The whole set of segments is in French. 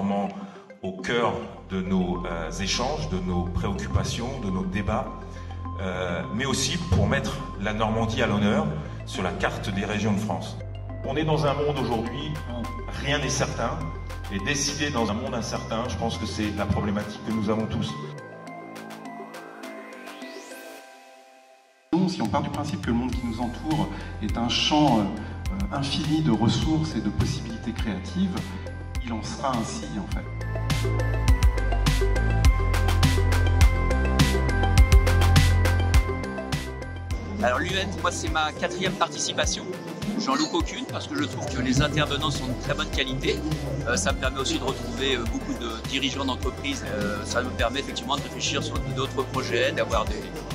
Normand au cœur de nos échanges, de nos préoccupations, de nos débats, mais aussi pour mettre la Normandie à l'honneur sur la carte des régions de France. On est dans un monde aujourd'hui où rien n'est certain, et décider dans un monde incertain, je pense que c'est la problématique que nous avons tous. Si on part du principe que le monde qui nous entoure est un champ infini de ressources et de possibilités créatives, il en sera ainsi en fait. Alors l'UN, moi c'est ma 4e participation. J'en loupe aucune parce que je trouve que les intervenants sont de très bonne qualité. Ça me permet aussi de retrouver beaucoup de dirigeants d'entreprise. Ça me permet effectivement de réfléchir sur d'autres projets, d'avoir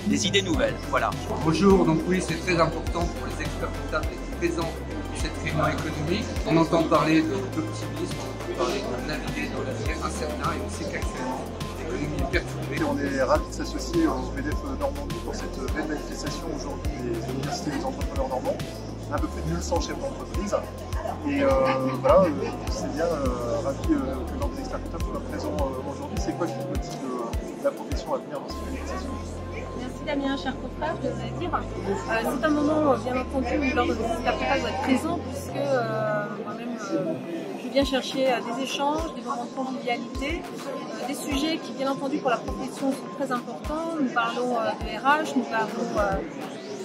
des idées nouvelles. Voilà. Bonjour, donc oui, c'est très important pour les experts comptables d'être présents dans cette réunion économique. On entend parler d'optimisme, on entend parler de naviguer dans l'avenir incertain et on sait qu'actuellement l'économie est perturbée. On est ravis de s'associer au MEDEF Normandie pour cette belle manifestation aujourd'hui des universités des entrepreneurs normands. Un peu plus de 1100 chefs d'entreprise. Et voilà, c'est bien, ravi que l'ordre des experts comptables soit présent aujourd'hui. C'est quoi qui motive la profession à venir dans cette manifestation? Merci Damien, cher confrère, je voudrais dire. C'est un moment, bien entendu, où l'ordre des experts comptables doit être présent, puisque moi-même, je viens chercher des échanges, des moments de convivialité, des sujets qui, bien entendu, pour la profession sont très importants. Nous parlons de RH, nous parlons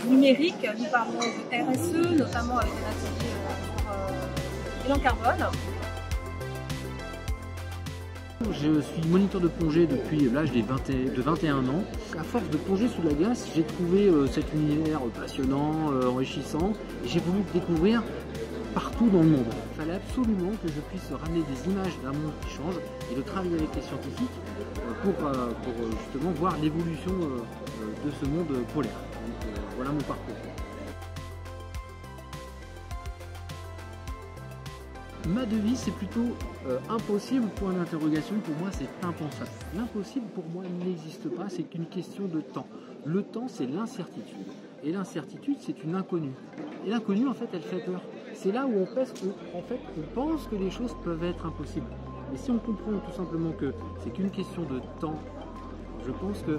numérique, nous parlons de RSE, notamment avec un atelier sur bilan carbone. Je suis moniteur de plongée depuis l'âge de 21 ans. À force de plonger sous la glace, j'ai trouvé cet univers passionnant, enrichissant, et j'ai voulu découvrir partout dans le monde. Il fallait absolument que je puisse ramener des images d'un monde qui change et de travailler avec les scientifiques pour justement voir l'évolution de ce monde polaire. Donc, voilà mon parcours. Ma devise, c'est plutôt impossible, point d'interrogation. Pour moi, c'est impensable. L'impossible, pour moi, n'existe pas. C'est qu'une question de temps. Le temps, c'est l'incertitude. Et l'incertitude, c'est une inconnue. Et l'inconnue, en fait, elle fait peur. C'est là où on pense que les choses peuvent être impossibles. Mais si on comprend tout simplement que c'est qu'une question de temps, je pense que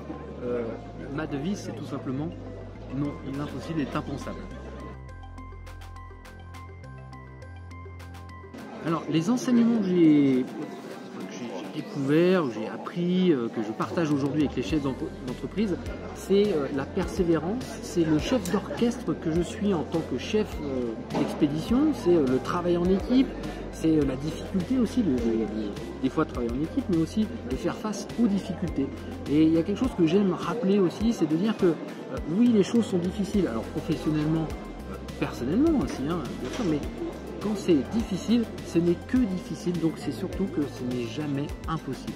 ma devise, c'est tout simplement non, l'impossible est impensable. Alors, les enseignements que j'ai découverts, que j'ai appris, que je partage aujourd'hui avec les chefs d'entreprise, c'est la persévérance, c'est le chef d'orchestre que je suis en tant que chef d'expédition, c'est le travail en équipe, c'est la difficulté aussi, des fois travailler en équipe, mais aussi de faire face aux difficultés. Et il y a quelque chose que j'aime rappeler aussi, c'est de dire que oui, les choses sont difficiles, alors professionnellement, personnellement aussi, hein, bien sûr, mais quand c'est difficile, ce n'est que difficile, donc c'est surtout que ce n'est jamais impossible.